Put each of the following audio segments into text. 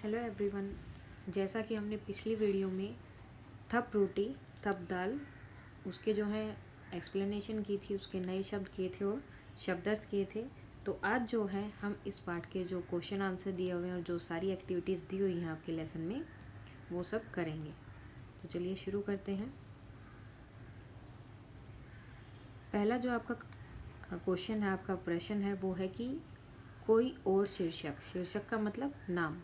Hello everyone. जैसा कि हमने पिछली वीडियो में थप रोटी थप दाल उसके जो है एक्सप्लेनेशन की थी, उसके नए शब्द किए थे और शब्दार्थ किए थे। तो आज जो है हम इस पार्ट के जो क्वेश्चन आंसर दिए हुए हैं और जो सारी एक्टिविटीज़ दी हुई हैं आपके लेसन में वो सब करेंगे। तो चलिए शुरू करते हैं। पहला जो आपका क्वेश्चन है, आपका प्रश्न है, वो है कि कोई और शीर्षक का मतलब नाम।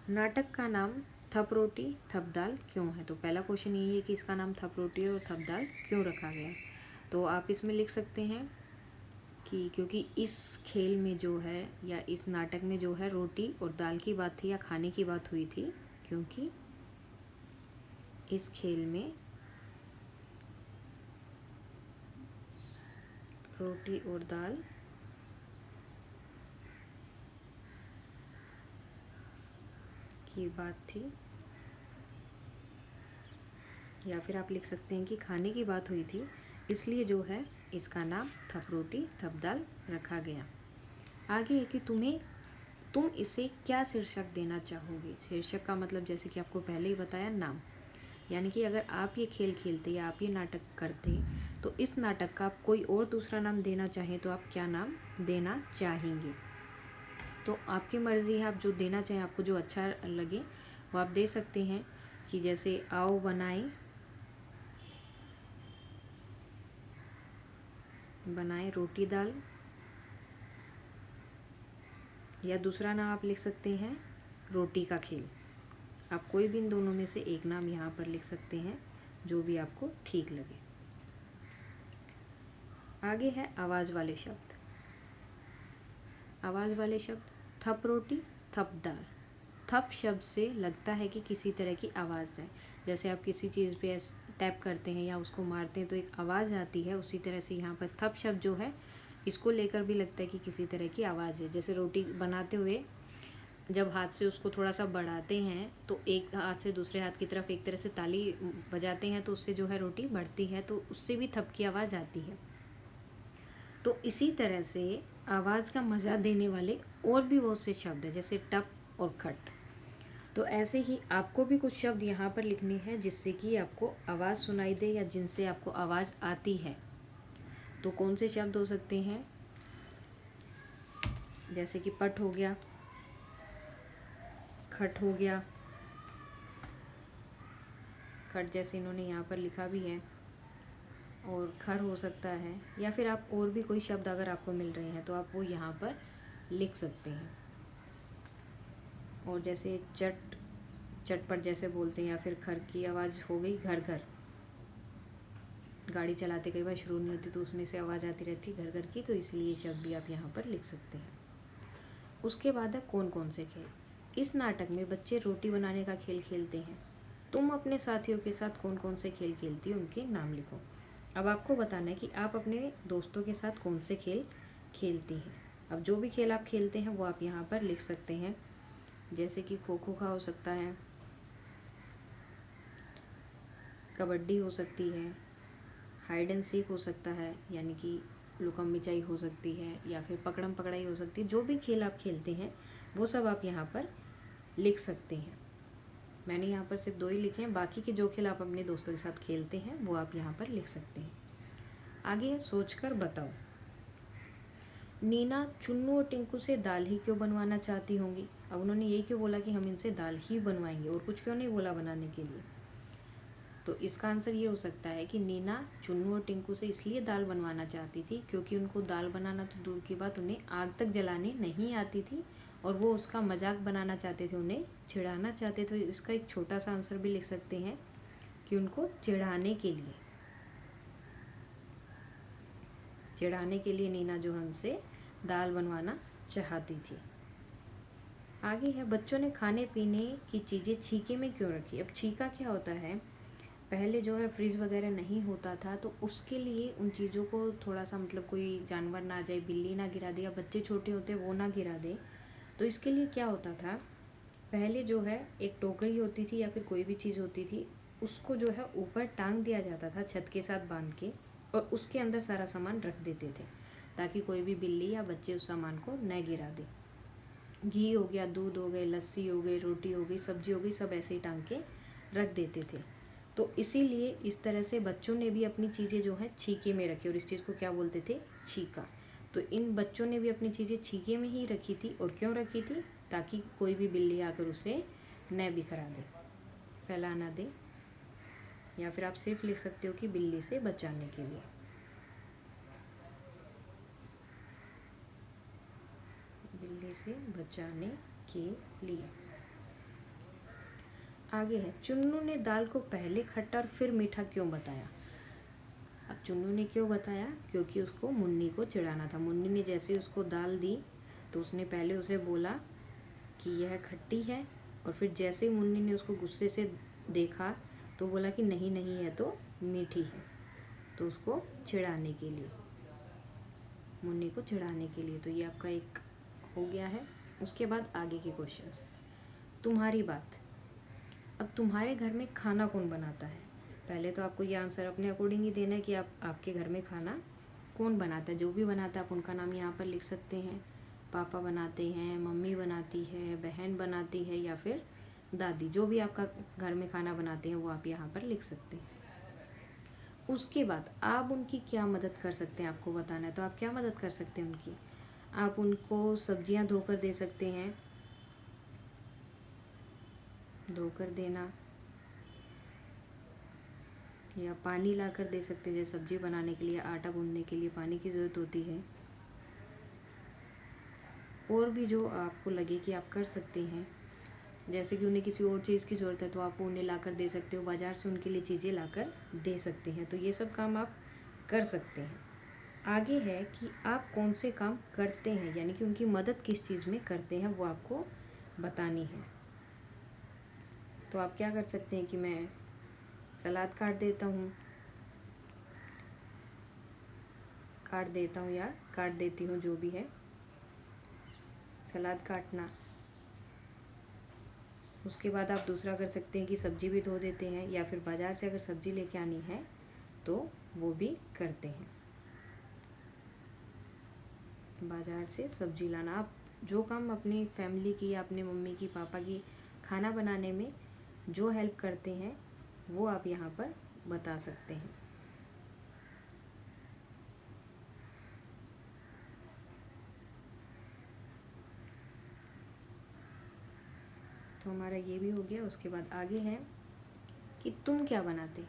नाटक का नाम थप रोटी थप दाल क्यों है? तो पहला क्वेश्चन यही है कि इसका नाम थप रोटी और थप दाल क्यों रखा गया। तो आप इसमें लिख सकते हैं कि क्योंकि इस खेल में जो है या इस नाटक में जो है रोटी और दाल की बात थी या खाने की बात हुई थी, क्योंकि इस खेल में रोटी और दाल की बात थी, या फिर आप लिख सकते हैं कि खाने की बात हुई थी, इसलिए जो है इसका नाम थप रोटी थप दाल रखा गया। आगे है कि तुम इसे क्या शीर्षक देना चाहोगे। शीर्षक का मतलब जैसे कि आपको पहले ही बताया, नाम। यानी कि अगर आप ये खेल खेलते या आप ये नाटक करते तो इस नाटक का आप कोई और दूसरा नाम देना चाहें तो आप क्या नाम देना चाहेंगे। तो आपकी मर्ज़ी है, आप जो देना चाहें, आपको जो अच्छा लगे वो आप दे सकते हैं। कि जैसे आओ बनाए रोटी दाल, या दूसरा नाम आप लिख सकते हैं रोटी का खेल। आप कोई भी इन दोनों में से एक नाम यहाँ पर लिख सकते हैं, जो भी आपको ठीक लगे। आगे है आवाज़ वाले शब्द। आवाज़ वाले शब्द थप रोटी थप दाल। थप शब्द से लगता है कि किसी तरह की आवाज़ है। जैसे आप किसी चीज़ पे टैप करते हैं या उसको मारते हैं तो एक आवाज़ आती है, उसी तरह से यहाँ पर थप शब्द जो है इसको लेकर भी लगता है कि किसी तरह की आवाज़ है। जैसे रोटी बनाते हुए जब हाथ से उसको थोड़ा सा बढ़ाते हैं तो एक हाथ से दूसरे हाथ की तरफ एक तरह से ताली बजाते हैं तो उससे जो है रोटी बढ़ती है, तो उससे भी थप की आवाज़ आती है। तो इसी तरह से आवाज़ का मज़ा देने वाले और भी बहुत से शब्द हैं, जैसे टप और खट। तो ऐसे ही आपको भी कुछ शब्द यहाँ पर लिखने हैं जिससे कि आपको आवाज़ सुनाई दे या जिनसे आपको आवाज़ आती है। तो कौन से शब्द हो सकते हैं? जैसे कि पट हो गया, खट हो गया, खट जैसे इन्होंने यहाँ पर लिखा भी है, और खर हो सकता है, या फिर आप और भी कोई शब्द अगर आपको मिल रहे हैं तो आप वो यहाँ पर लिख सकते हैं। और जैसे चटपट जैसे बोलते हैं, या फिर खर की आवाज़ हो गई घर घर। गाड़ी चलाते कई बार शुरू नहीं होती तो उसमें से आवाज़ आती रहती घर घर की, तो इसलिए ये शब्द भी आप यहाँ पर लिख सकते हैं। उसके बाद है कौन कौन से खेल। इस नाटक में बच्चे रोटी बनाने का खेल खेलते हैं। तुम अपने साथियों के साथ कौन कौन से खेल खेलती हो, उनके नाम लिखो। अब आपको बताना है कि आप अपने दोस्तों के साथ कौन से खेल खेलती हैं। अब जो भी खेल आप खेलते हैं वो आप यहाँ पर लिख सकते हैं। जैसे कि खो खो का हो सकता है, कबड्डी हो सकती है, हाइड एंड सीक हो सकता है, यानी कि लुकम मिचाई हो सकती है, या फिर पकड़म पकड़ाई हो सकती है। जो भी खेल आप खेलते हैं वो सब आप यहाँ पर लिख सकते हैं। मैंने यहाँ पर सिर्फ 2 ही लिखे हैं, बाकी के जो खेल आप अपने दोस्तों के साथ खेलते हैं वो आप यहाँ पर लिख सकते हैं। आगे सोचकर बताओ। नीना चुन्नू और टिंकू से दाल ही क्यों बनवाना चाहती होंगी। अब उन्होंने यही क्यों बोला कि हम इनसे दाल ही बनवाएंगे, और कुछ क्यों नहीं बोला बनाने के लिए। तो इसका आंसर ये हो सकता है कि नीना चुन्नू और टिंकू से इसलिए दाल बनवाना चाहती थी क्योंकि उनको दाल बनाना तो दूर की बात, उन्हें आग तक जलाने नहीं आती थी, और वो उसका मजाक बनाना चाहते थे, उन्हें चिढ़ाना चाहते थे। इसका एक छोटा सा आंसर भी लिख सकते हैं कि उनको चिढ़ाने के लिए नीना जो है उनसे दाल बनवाना चाहती थी। आगे है बच्चों ने खाने पीने की चीज़ें छीके में क्यों रखी। अब छीका क्या होता है, पहले जो है फ्रिज वगैरह नहीं होता था तो उसके लिए उन चीज़ों को थोड़ा सा मतलब कोई जानवर ना आ जाए, बिल्ली ना गिरा दे, या बच्चे छोटे होते वो ना गिरा दे, तो इसके लिए क्या होता था, पहले जो है एक टोकरी होती थी या फिर कोई भी चीज़ होती थी, उसको जो है ऊपर टांग दिया जाता था छत के साथ बांध के, और उसके अंदर सारा सामान रख देते थे ताकि कोई भी बिल्ली या बच्चे उस सामान को न गिरा दे। घी हो गया, दूध हो गए, लस्सी हो गई, रोटी हो गई, सब्जी हो गई, सब ऐसे ही टांग के रख देते थे। तो इसीलिए इस तरह से बच्चों ने भी अपनी चीज़ें जो है छीके में रखी, और इस चीज़ को क्या बोलते थे, छीका। तो इन बच्चों ने भी अपनी चीज़ें छीके में ही रखी थी। और क्यों रखी थी, ताकि कोई भी बिल्ली आकर उसे न बिखरा दे, फैला ना दे। या फिर आप सिर्फ लिख सकते हो कि बिल्ली से बचाने के लिए। बिल्ली से बचाने के लिए। आगे है, चुन्नू ने दाल को पहले खट्टा और फिर मीठा क्यों बताया। अब चुन्नू ने क्यों बताया, क्योंकि उसको मुन्नी को चिढ़ाना था। मुन्नी ने जैसे उसको दाल दी तो उसने पहले उसे बोला कि यह खट्टी है, और फिर जैसे ही मुन्नी ने उसको गुस्से से देखा तो बोला कि नहीं नहीं, है तो मीठी है। तो उसको चिढ़ाने के लिए, मुन्नी को चिढ़ाने के लिए। तो ये आपका एक हो गया है। उसके बाद आगे के क्वेश्चंस। तुम्हारी बात। अब तुम्हारे घर में खाना कौन बनाता है। पहले तो आपको ये आंसर अपने अकॉर्डिंग ही देना है कि आपके घर में खाना कौन बनाता है। जो भी बनाता है आप उनका नाम यहाँ पर लिख सकते हैं। पापा बनाते हैं, मम्मी बनाती है, बहन बनाती है, या फिर दादी। जो भी आपका घर में खाना बनाते हैं वो आप यहाँ पर लिख सकते हैं। उसके बाद आप उनकी क्या मदद कर सकते हैं, आपको बताना है। तो आप क्या मदद कर सकते हैं उनकी, आप उनको सब्जियां धोकर दे सकते हैं, धोकर देना, या पानी लाकर दे सकते हैं। जैसे सब्जी बनाने के लिए, आटा गूंदने के लिए पानी की ज़रूरत होती है। और भी जो आपको लगे कि आप कर सकते हैं, जैसे कि उन्हें किसी और चीज़ की ज़रूरत है तो आप उन्हें लाकर दे सकते हो, बाज़ार से उनके लिए चीज़ें लाकर दे सकते हैं। तो ये सब काम आप कर सकते हैं। आगे है कि आप कौन से काम करते हैं, यानी कि उनकी मदद किस चीज़ में करते हैं वो आपको बतानी है। तो आप क्या कर सकते हैं कि मैं सलाद काट देता हूँ या काट देती हूँ, जो भी है, सलाद काटना। उसके बाद आप दूसरा कर सकते हैं कि सब्जी भी धो देते हैं, या फिर बाज़ार से अगर सब्जी लेके आनी है तो वो भी करते हैं। बाज़ार से सब्जी लाना। आप जो काम अपनी फैमिली की या अपने मम्मी की, पापा की खाना बनाने में जो हेल्प करते हैं वो आप यहाँ पर बता सकते हैं। तो हमारा ये भी हो गया। उसके बाद आगे है कि तुम क्या बनाते।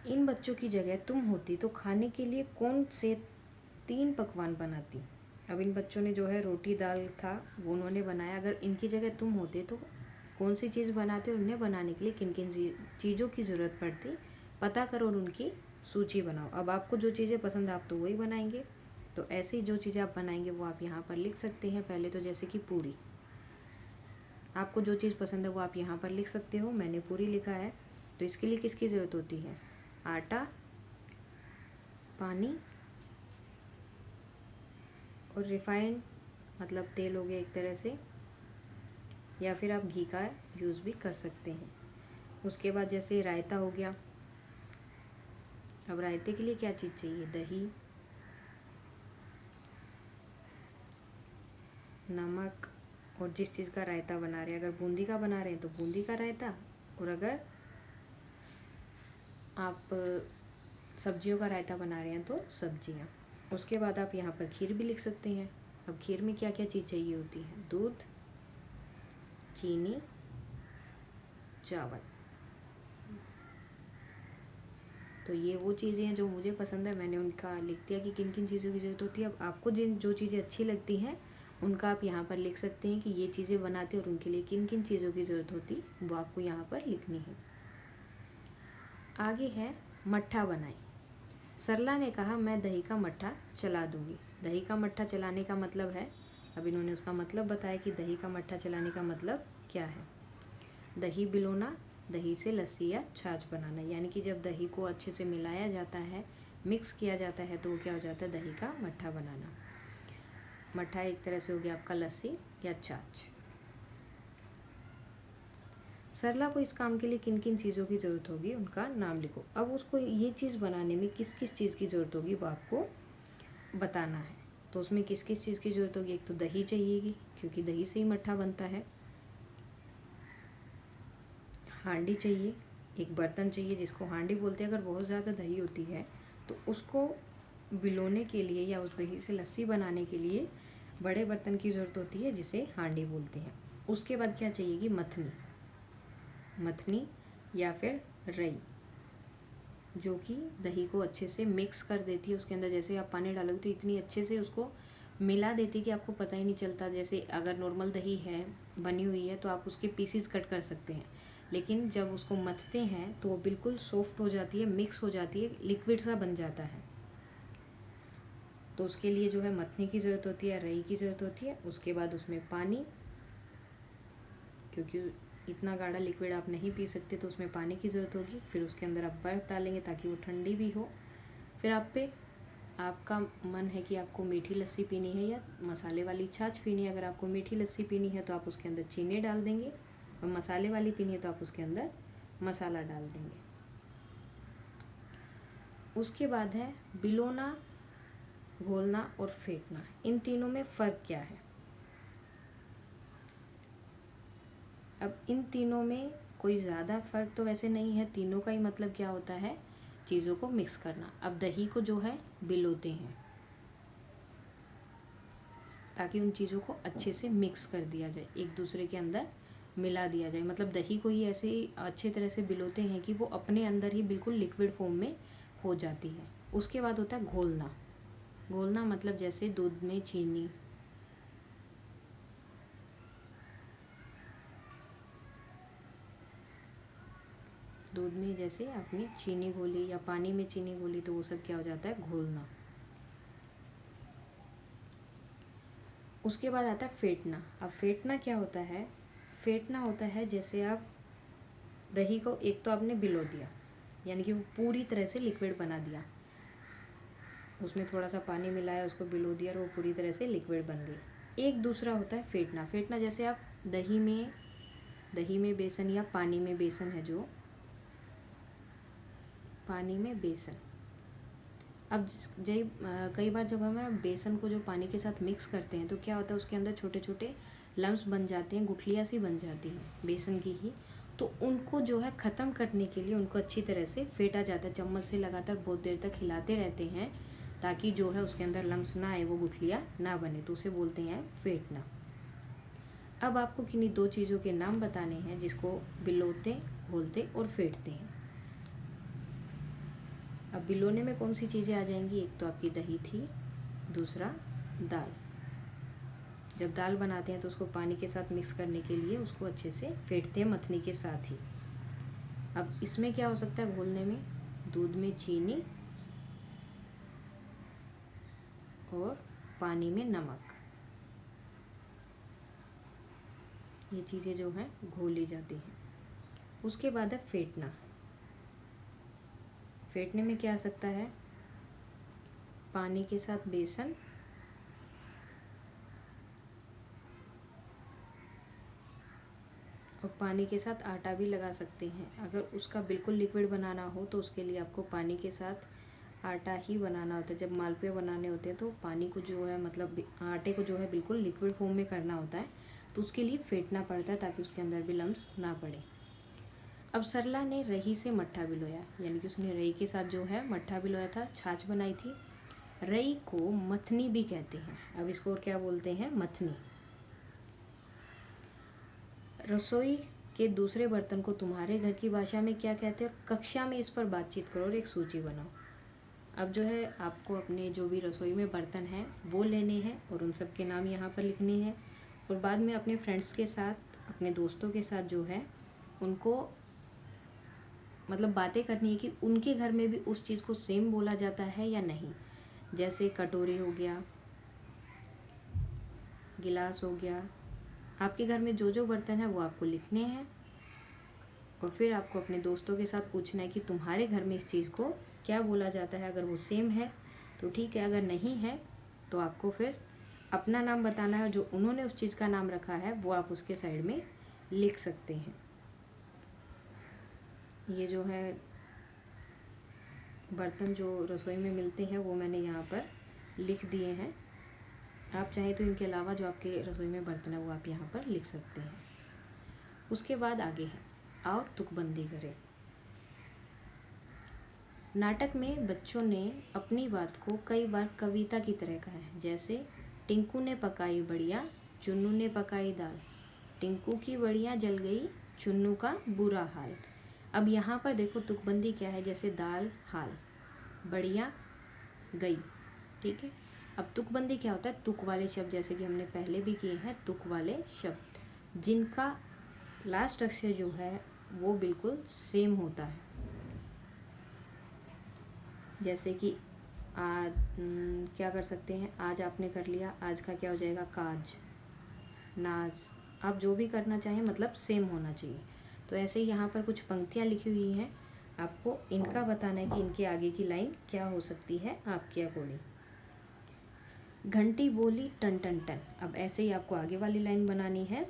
इन बच्चों की जगह तुम होती तो खाने के लिए कौन से 3 पकवान बनाती। अब इन बच्चों ने जो है रोटी दाल था वो उन्होंने बनाया। अगर इनकी जगह तुम होते तो कौन सी चीज़ बनाते और उन्हें बनाने के लिए किन किन चीज़ों की ज़रूरत पड़ती, पता करो और उनकी सूची बनाओ। अब आपको जो चीज़ें पसंद है आप तो वही बनाएंगे। तो ऐसी जो चीज़ें आप बनाएंगे वो आप यहाँ पर लिख सकते हैं। पहले तो जैसे कि पूरी, आपको जो चीज़ पसंद है वो आप यहाँ पर लिख सकते हो। मैंने पूरी लिखा है। तो इसके लिए किसकी ज़रूरत होती है, आटा, पानी और रिफाइंड मतलब तेल हो गया एक तरह से, या फिर आप घी का यूज़ भी कर सकते हैं। उसके बाद जैसे रायता हो गया। अब रायते के लिए क्या चीज़ चाहिए, दही, नमक, और जिस चीज़ का रायता बना रहे हैं, अगर बूंदी का बना रहे हैं तो बूंदी का रायता, और अगर आप सब्जियों का रायता बना रहे हैं तो सब्जियां। उसके बाद आप यहाँ पर खीर भी लिख सकते हैं। अब खीर में क्या क्या चीज़ चाहिए होती है, दूध, चीनी, चावल। तो ये वो चीज़ें हैं जो मुझे पसंद है, मैंने उनका लिख दिया कि किन किन चीज़ों की ज़रूरत होती है। अब आपको जो चीज़ें अच्छी लगती हैं उनका आप यहाँ पर लिख सकते हैं कि ये चीज़ें बनाते और उनके लिए किन किन चीज़ों की ज़रूरत होती वो आपको यहाँ पर लिखनी है। आगे है मट्ठा बनाएं। सरला ने कहा मैं दही का मट्ठा चला दूंगी। दही का मट्ठा चलाने का मतलब है, अब इन्होंने उसका मतलब बताया कि दही का मट्ठा चलाने का मतलब क्या है। दही बिलोना, दही से लस्सी या छाछ बनाना, यानी कि जब दही को अच्छे से मिलाया जाता है, मिक्स किया जाता है तो वो क्या हो जाता है, दही का मट्ठा बनाना। मट्ठा एक तरह से हो गया आपका लस्सी या छाछ। सरला को इस काम के लिए किन किन चीज़ों की ज़रूरत होगी उनका नाम लिखो। अब उसको ये चीज़ बनाने में किस किस चीज़ की ज़रूरत होगी वो आपको बताना है। तो उसमें किस किस चीज़ की ज़रूरत होगी? एक तो दही चाहिएगी, क्योंकि दही से ही मट्ठा बनता है। हांडी चाहिए, एक बर्तन चाहिए जिसको हांडी बोलते हैं। अगर बहुत ज़्यादा दही होती है तो उसको बिलोने के लिए या उस दही से लस्सी बनाने के लिए बड़े बर्तन की ज़रूरत होती है, जिसे हांडी बोलते हैं। उसके बाद क्या चाहिएगी? मथनी, मथनी या फिर रई, जो कि दही को अच्छे से मिक्स कर देती है। उसके अंदर जैसे आप पानी डालोगे तो इतनी अच्छे से उसको मिला देती है कि आपको पता ही नहीं चलता। जैसे अगर नॉर्मल दही है बनी हुई है तो आप उसके पीसीस कट कर सकते हैं, लेकिन जब उसको मथते हैं तो वो बिल्कुल सॉफ्ट हो जाती है, मिक्स हो जाती है, लिक्विड सा बन जाता है। तो उसके लिए जो है मथने की ज़रूरत होती है, रई की ज़रूरत होती है। उसके बाद उसमें पानी, क्योंकि इतना गाढ़ा लिक्विड आप नहीं पी सकते तो उसमें पानी की ज़रूरत होगी। फिर उसके अंदर आप बर्फ़ डालेंगे ताकि वो ठंडी भी हो। फिर आपका मन है कि आपको मीठी लस्सी पीनी है या मसाले वाली छाछ पीनी है। अगर आपको मीठी लस्सी पीनी है तो आप उसके अंदर चीनी डाल देंगे, और मसाले वाली पीनी है तो आप उसके अंदर मसाला डाल देंगे। उसके बाद है बिलोना, घोलना और फेंटना। इन तीनों में फ़र्क क्या है? अब इन तीनों में कोई ज़्यादा फ़र्क तो वैसे नहीं है। तीनों का ही मतलब क्या होता है? चीज़ों को मिक्स करना। अब दही को जो है बिलोते हैं ताकि उन चीज़ों को अच्छे से मिक्स कर दिया जाए, एक दूसरे के अंदर मिला दिया जाए। मतलब दही को ही ऐसे ही अच्छे तरह से बिलोते हैं कि वो अपने अंदर ही बिल्कुल लिक्विड फॉर्म में हो जाती है। उसके बाद होता है घोलना। घोलना मतलब जैसे दूध में चीनी, दूध में जैसे आपने चीनी घोली या पानी में चीनी घोली तो वो सब क्या हो जाता है? घोलना। उसके बाद आता है फेंटना। अब फेंटना क्या होता है? फेंटना होता है जैसे आप दही को एक तो आपने बिलो दिया, यानी कि वो पूरी तरह से लिक्विड बना दिया, उसमें थोड़ा सा पानी मिलाया, उसको बिलो दिया और वो पूरी तरह से लिक्विड बन गई। एक दूसरा होता है फेंटना। फेंटना जैसे आप दही में बेसन या पानी में बेसन है, जो पानी में बेसन, अब कई बार जब हम बेसन को जो पानी के साथ मिक्स करते हैं तो क्या होता है? उसके अंदर छोटे छोटे लम्स बन जाते हैं, गुठलियाँ सी बन जाती हैं बेसन की ही। तो उनको जो है ख़त्म करने के लिए उनको अच्छी तरह से फेंटा जाता है। चम्मच से लगातार बहुत देर तक हिलाते रहते हैं ताकि जो है उसके अंदर लम्स ना आए, वो गुठलियाँ ना बने, तो उसे बोलते हैं फेंटना। अब आपको किन्हीं दो चीज़ों के नाम बताने हैं जिसको बिलोते, घोलते और फेंटते हैं। अब बिलोने में कौन सी चीज़ें आ जाएंगी? एक तो आपकी दही थी, दूसरा दाल। जब दाल बनाते हैं तो उसको पानी के साथ मिक्स करने के लिए उसको अच्छे से फेंटते हैं मथनी के साथ ही। अब इसमें क्या हो सकता है घोलने में? दूध में चीनी और पानी में नमक, ये चीज़ें जो हैं घोली जाती हैं। उसके बाद है फेंटना। फेंटने में क्या आ सकता है? पानी के साथ बेसन, और पानी के साथ आटा भी लगा सकते हैं। अगर उसका बिल्कुल लिक्विड बनाना हो तो उसके लिए आपको पानी के साथ आटा ही बनाना होता है। जब मालपुए बनाने होते हैं तो पानी को जो है, मतलब आटे को जो है बिल्कुल लिक्विड फॉर्म में करना होता है, तो उसके लिए फेंटना पड़ता है ताकि उसके अंदर भी लम्स ना पड़े। अब सरला ने रही से मट्ठा भिगोया, यानी कि उसने रई के साथ जो है मट्ठा भिगोया था, छाछ बनाई थी। रई को मथनी भी कहते हैं। अब इसको और क्या बोलते हैं? मथनी। रसोई के दूसरे बर्तन को तुम्हारे घर की भाषा में क्या कहते हैं? कक्षा में इस पर बातचीत करो और एक सूची बनाओ। अब जो है आपको अपने जो भी रसोई में बर्तन हैं वो लेने हैं और उन सब के नाम यहाँ पर लिखने हैं, और बाद में अपने फ्रेंड्स के साथ, अपने दोस्तों के साथ जो है उनको मतलब बातें करनी है कि उनके घर में भी उस चीज़ को सेम बोला जाता है या नहीं। जैसे कटोरी हो गया, गिलास हो गया, आपके घर में जो जो बर्तन है वो आपको लिखने हैं, और फिर आपको अपने दोस्तों के साथ पूछना है कि तुम्हारे घर में इस चीज़ को क्या बोला जाता है। अगर वो सेम है तो ठीक है, अगर नहीं है तो आपको फिर अपना नाम बताना है, जो उन्होंने उस चीज़ का नाम रखा है वो आप उसके साइड में लिख सकते हैं। ये जो है बर्तन जो रसोई में मिलते हैं वो मैंने यहाँ पर लिख दिए हैं। आप चाहें तो इनके अलावा जो आपके रसोई में बर्तन है वो आप यहाँ पर लिख सकते हैं। उसके बाद आगे है, आओ तुकबंदी करें। नाटक में बच्चों ने अपनी बात को कई बार कविता की तरह कहा है, जैसे टिंकू ने पकाई बढ़िया, चुन्नू ने पकाई दाल, टिंकू की बढ़िया जल गई, चुन्नू का बुरा हाल। अब यहाँ पर देखो तुकबंदी क्या है, जैसे दाल हाल, बढ़िया गई, ठीक है। अब तुकबंदी क्या होता है, तुक वाले शब्द, जैसे कि हमने पहले भी किए हैं, तुक वाले शब्द जिनका लास्ट अक्षर जो है वो बिल्कुल सेम होता है। जैसे कि आज क्या कर सकते हैं, आज आपने कर लिया, आज का क्या हो जाएगा, काज, नाज। आप जो भी करना चाहें मतलब सेम होना चाहिए। तो ऐसे ही यहाँ पर कुछ पंक्तियाँ लिखी हुई हैं, आपको इनका बताना है कि इनके आगे की लाइन क्या हो सकती है आपके अकॉर्डिंग। घंटी बोली टन टन टन। अब ऐसे ही आपको आगे वाली लाइन बनानी है,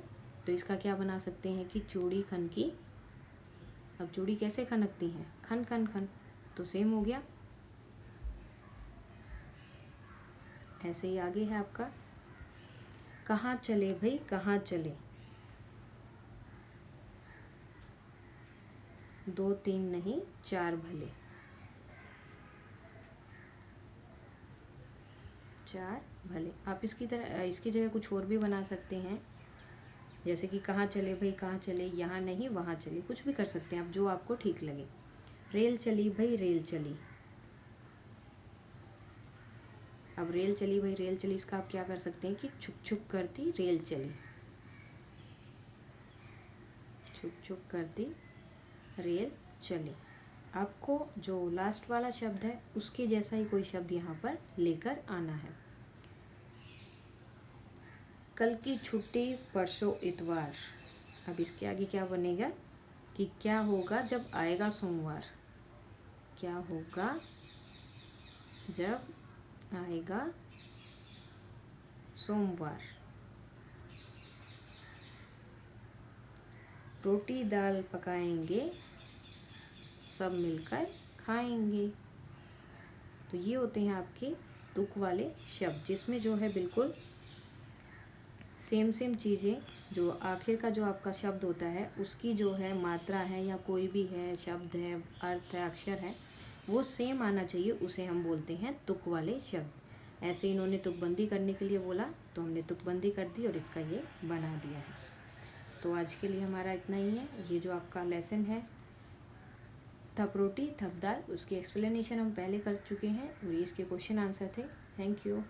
तो इसका क्या बना सकते हैं कि चूड़ी खनकी। अब चूड़ी कैसे खनकती हैं, खन खन खन, तो सेम हो गया। ऐसे ही आगे है आपका, कहाँ चले भाई कहाँ चले, 2 3 नहीं 4 भले, 4 भले। आप इसकी तरह इसकी जगह कुछ और भी बना सकते हैं, जैसे कि कहाँ चले भाई कहाँ चले, यहाँ नहीं वहाँ चले, कुछ भी कर सकते हैं आप, जो आपको ठीक लगे। रेल चली भाई रेल चली। अब रेल चली भाई रेल चली, इसका आप क्या कर सकते हैं कि छुक छुक करती रेल चली, छुक छुक करती रेल चली। आपको जो लास्ट वाला शब्द है उसके जैसा ही कोई शब्द यहाँ पर लेकर आना है। कल की छुट्टी परसों इतवार। अब इसके आगे क्या बनेगा कि क्या होगा जब आएगा सोमवार, क्या होगा जब आएगा सोमवार। रोटी दाल पकाएंगे, सब मिलकर खाएंगे। तो ये होते हैं आपके तुक वाले शब्द, जिसमें जो है बिल्कुल सेम सेम चीज़ें, जो आखिर का जो आपका शब्द होता है उसकी जो है मात्रा है या कोई भी है शब्द है अर्थ है अक्षर है वो सेम आना चाहिए, उसे हम बोलते हैं तुक वाले शब्द। ऐसे इन्होंने तुकबंदी करने के लिए बोला तो हमने तुकबंदी कर दी और इसका ये बना दिया है। तो आज के लिए हमारा इतना ही है। ये जो आपका लेसन है थप रोटी थप दाल, उसकी एक्सप्लेनेशन हम पहले कर चुके हैं और ये इसके क्वेश्चन आंसर थे। Thank you.